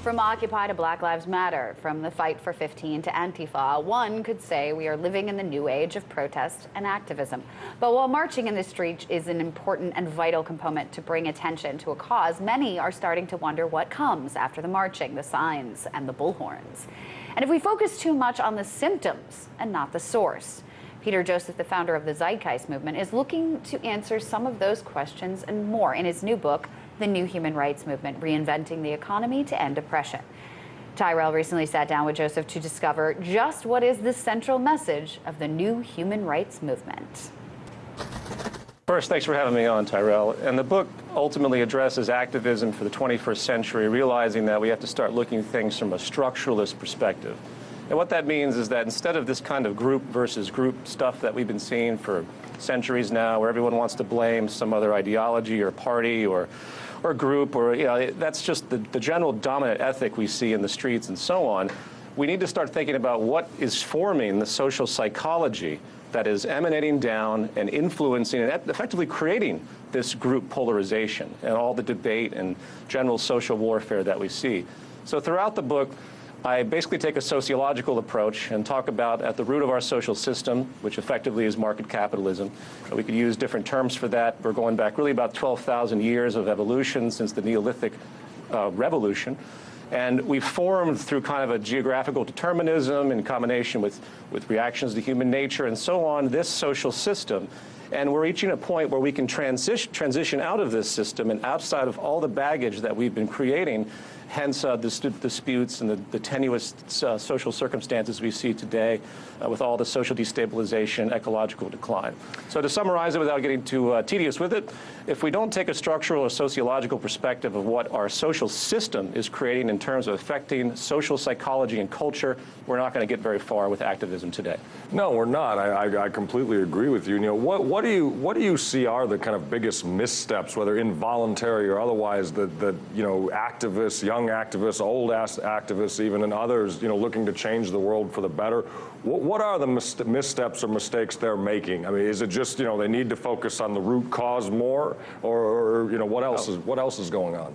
From Occupy to Black Lives Matter, from the fight for 15 to Antifa, one could say we are living in the new age of protest and activism. But while marching in the street is an important and vital component to bring attention to a cause, many are starting to wonder what comes after the marching, the signs, and the bullhorns. And if we focus too much on the symptoms and not the source. Peter Joseph, the founder of the Zeitgeist movement, is looking to answer some of those questions and more in his new book, The New Human Rights Movement, Reinventing the Economy to End Oppression. Tyrell recently sat down with Joseph to discover just what is the central message of the new human rights movement. First, thanks for having me on, Tyrell. And the book ultimately addresses activism for the 21st century, realizing that we have to start looking at things from a structuralist perspective. And what that means is that instead of this kind of group versus group stuff that we've been seeing for centuries now, where everyone wants to blame some other ideology or party or group, or that's just the general dominant ethic we see in the streets and so on, we need to start thinking about what is forming the social psychology that is emanating down and influencing and effectively creating this group polarization and all the debate and general social warfare that we see. So throughout the book, I basically take a sociological approach and talk about at the root of our social system, which effectively is market capitalism. We could use different terms for that. We're going back really about 12,000 years of evolution since the Neolithic revolution. And we've formed through kind of a geographical determinism in combination with reactions to human nature and so on, this social system. And we're reaching a point where we can transition out of this system and outside of all the baggage that we've been creating, hence the disputes and the tenuous social circumstances we see today with all the social destabilization, ecological decline. So to summarize it without getting too tedious with it, if we don't take a structural or sociological perspective of what our social system is creating in terms of affecting social psychology and culture, we're not going to get very far with activism today. No, we're not. I completely agree with you. What do you see are the kind of biggest missteps, whether involuntary or otherwise, that activists, young activists, old activists, even, and others, looking to change the world for the better? What are the missteps or mistakes they're making? I mean, is it just they need to focus on the root cause more, or what else is going on?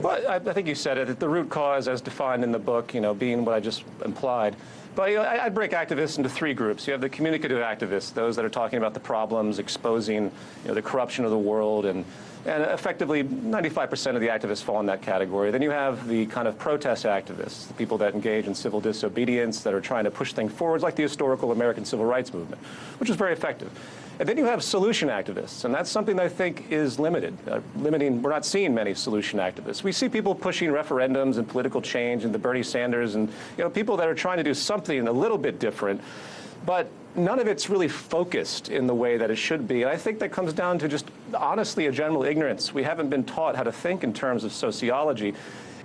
Well, I think you said it. The root cause, as defined in the book, being what I just implied. But I'd break activists into three groups. You have the communicative activists, those that are talking about the problems, exposing the corruption of the world, and effectively 95% of the activists fall in that category. Then you have the kind of protest activists, the people that engage in civil disobedience, that are trying to push things forward, like the historical American civil rights movement, which is very effective. And then you have solution activists, and that's something that I think is limited. We're not seeing many solution activists. We see people pushing referendums and political change, and the Bernie Sanders, and people that are trying to do something a little bit different, but none of it's really focused in the way that it should be. And I think that comes down to just, honestly, a general ignorance. We haven't been taught how to think in terms of sociology.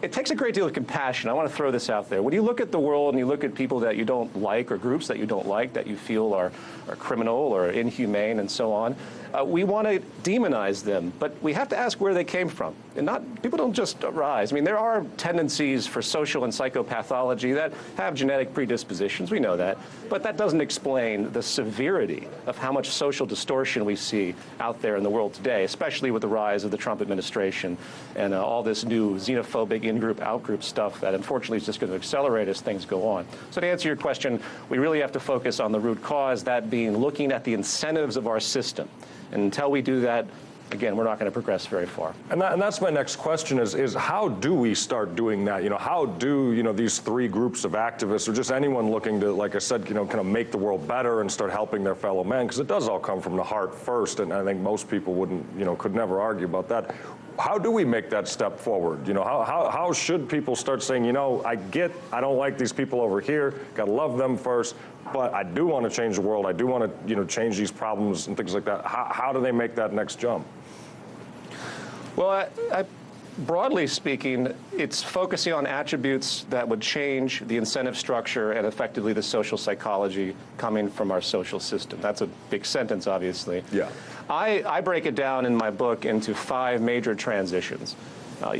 It takes a great deal of compassion. I want to throw this out there. When you look at the world and you look at people that you don't like or groups that you don't like, that you feel are criminal or inhumane and so on, we want to demonize them, but we have to ask where they came from. And people don't just arise. I mean, there are tendencies for social and psychopathology that have genetic predispositions. We know that. But that doesn't explain the severity of how much social distortion we see out there in the world today, especially with the rise of the Trump administration and all this new xenophobic in-group, out-group stuff that unfortunately is just going to accelerate as things go on. So to answer your question, we really have to focus on the root cause, that being looking at the incentives of our system. And until we do that, again, we're not going to progress very far. And that's my next question is how do we start doing that? How do, these three groups of activists, or just anyone looking to, like I said, kind of make the world better and start helping their fellow man? Because it does all come from the heart first, and I think most people wouldn't, could never argue about that. How do we make that step forward? How should people start saying, I don't like these people over here, got to love them first, but I do want to change the world. I do want to, change these problems and things like that. How do they make that next jump? Well, broadly speaking, it's focusing on attributes that would change the incentive structure and effectively the social psychology coming from our social system. That's a big sentence, obviously. Yeah. I break it down in my book into 5 major transitions.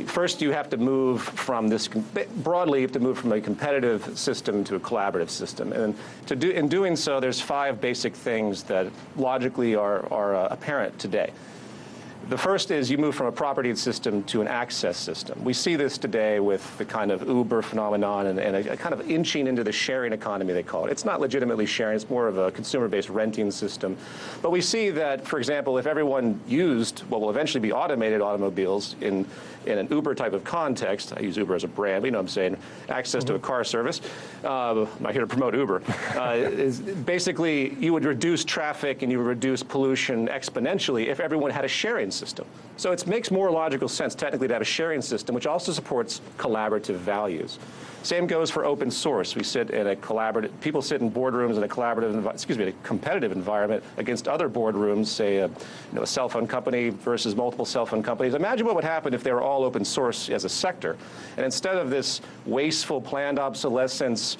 First, you have to move from this, broadly, you have to move from a competitive system to a collaborative system. And in doing so, there's 5 basic things that logically are apparent today. The first is you move from a property system to an access system. We see this today with the kind of Uber phenomenon and a kind of inching into the sharing economy, they call it. It's not legitimately sharing, it's more of a consumer-based renting system. But we see that, for example, if everyone used what will eventually be automated automobiles in an Uber type of context, I use Uber as a brand, but you know what I'm saying, access to a car service, I'm not here to promote Uber, is basically you would reduce traffic and you would reduce pollution exponentially if everyone had a sharing system. So it makes more logical sense technically to have a sharing system which also supports collaborative values. Same goes for open source. We sit in a collaborative, people sit in boardrooms in a collaborative, a competitive environment against other boardrooms, say a cell phone company versus multiple cell phone companies. Imagine what would happen if they were all open source as a sector. And instead of this wasteful, planned obsolescence,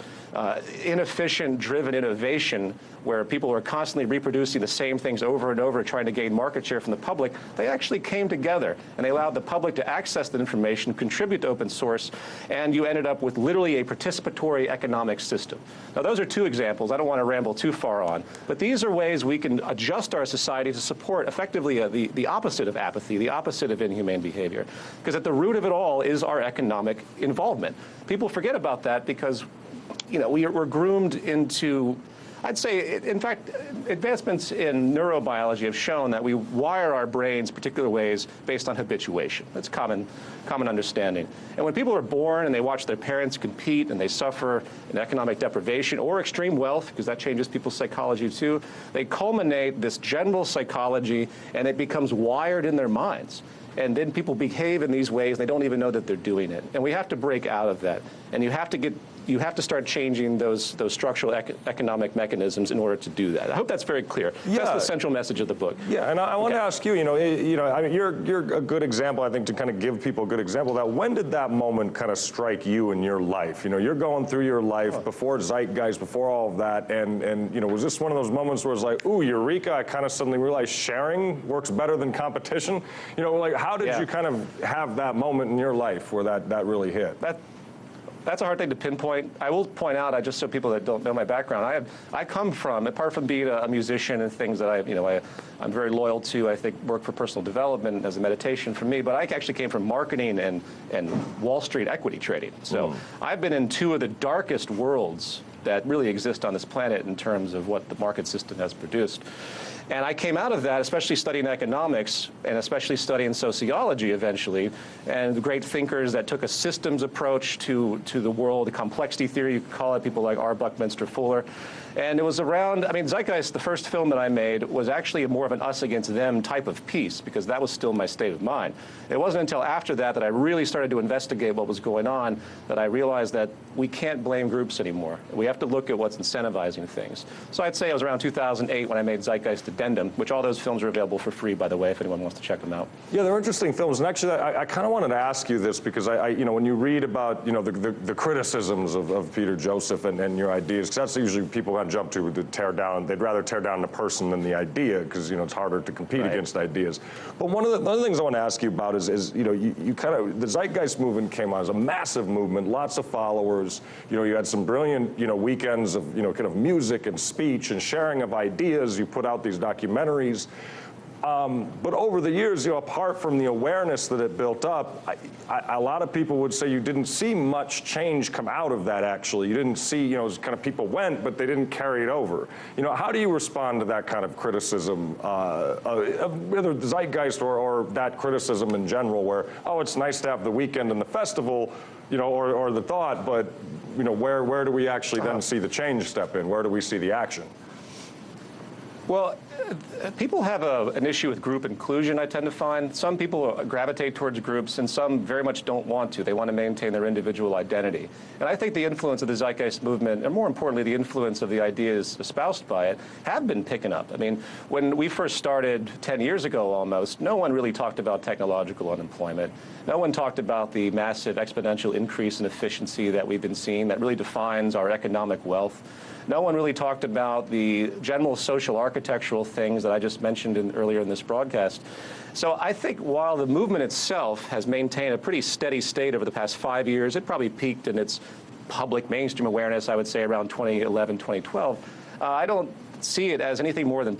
inefficient, driven innovation, where people are constantly reproducing the same things over and over, trying to gain market share from the public, they actually came together and they allowed the public to access that information, contribute to open source, and you ended up with literally a participatory economic system. Now, those are two examples. I don't want to ramble too far on, but these are ways we can adjust our society to support effectively the opposite of apathy, the opposite of inhumane behavior. Because at the root of it all is our economic involvement. People forget about that because we're groomed into, I'd say, in fact, advancements in neurobiology have shown that we wire our brains particular ways based on habituation. That's common understanding. And when people are born and they watch their parents compete and they suffer in economic deprivation or extreme wealth, because that changes people's psychology too, they culminate this general psychology and it becomes wired in their minds. And then people behave in these ways, they don't even know that they're doing it. And we have to break out of that. And you have to start changing those structural economic mechanisms in order to do that. I hope that's very clear. Yeah. That's the central message of the book. Yeah, and I want to ask you, I mean, you're a good example, I think, to kind of give people a good example of that. When did that moment kind of strike you in your life? You're going through your life before Zeitgeist, before all of that, and was this one of those moments where it's like, ooh, eureka, I kind of suddenly realized sharing works better than competition? How did you kind of have that moment in your life where that really hit? That's a hard thing to pinpoint. I will point out, just so people that don't know my background, I come from, apart from being a musician and things that I'm very loyal to, I think work for personal development as a meditation for me, but I actually came from marketing and Wall Street equity trading. So I've been in two of the darkest worlds that really exist on this planet in terms of what the market system has produced. And I came out of that, especially studying economics and especially studying sociology eventually, and the great thinkers that took a systems approach to the world, the complexity theory, you could call it, people like R. Buckminster Fuller. And it was around, Zeitgeist, the first film that I made, was actually more of an us against them type of piece, because that was still my state of mind. It wasn't until after that that I really started to investigate what was going on that I realized that we can't blame groups anymore. We have to look at what's incentivizing things. So I'd say it was around 2008 when I made Zeitgeist Addendum, which all those films are available for free, by the way, if anyone wants to check them out. Yeah, they're interesting films. And actually, I kind of wanted to ask you this because when you read about, the criticisms of Peter Joseph and your ideas, because that's usually people kind of jump to tear down. They'd rather tear down the person than the idea because, it's harder to compete against ideas. But one of the other things I want to ask you about is you kind of, the Zeitgeist movement came on as a massive movement, lots of followers. You had some brilliant, weekends of, kind of music and speech and sharing of ideas. You put out these documentaries. But over the years, apart from the awareness that it built up, a lot of people would say you didn't see much change come out of that, actually. You didn't see, it was kind of people went, but they didn't carry it over. How do you respond to that kind of criticism, whether the Zeitgeist or that criticism in general, where, oh, it's nice to have the weekend and the festival, or the thought, but, where do we actually then see the change step in? Where do we see the action? Well, people have an issue with group inclusion, I tend to find. Some people gravitate towards groups, and some very much don't want to. They want to maintain their individual identity. And I think the influence of the Zeitgeist movement, and more importantly, the influence of the ideas espoused by it, have been picking up. When we first started 10 years ago almost, no one really talked about technological unemployment. No one talked about the massive exponential increase in efficiency that we've been seeing that really defines our economic wealth. No one really talked about the general social architectural things that I just mentioned earlier in this broadcast. So I think while the movement itself has maintained a pretty steady state over the past 5 years, it probably peaked in its public mainstream awareness, I would say, around 2011, 2012. I don't see it as anything more than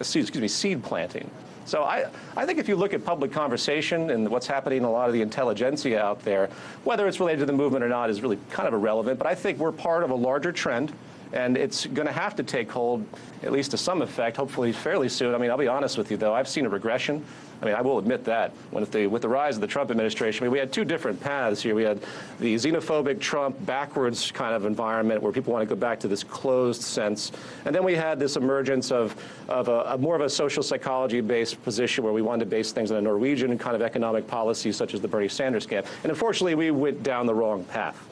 seed planting. So I think if you look at public conversation and what's happening in a lot of the intelligentsia out there, whether it's related to the movement or not is really kind of irrelevant. But I think we're part of a larger trend. And it's going to have to take hold, at least to some effect, hopefully fairly soon. I mean, I'll be honest with you, though. I've seen a regression. I mean, I will admit that. With the rise of the Trump administration, I mean, we had two different paths here. We had the xenophobic Trump backwards kind of environment where people want to go back to this closed sense. And then we had this emergence of a more of a social psychology-based position where we wanted to base things on a Norwegian kind of economic policy, such as the Bernie Sanders camp. And unfortunately, we went down the wrong path.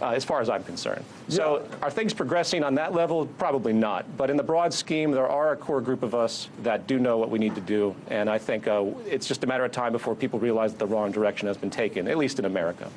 As far as I'm concerned. So are things progressing on that level? Probably not. But in the broad scheme, there are a core group of us that do know what we need to do. And I think it's just a matter of time before people realize that the wrong direction has been taken, at least in America.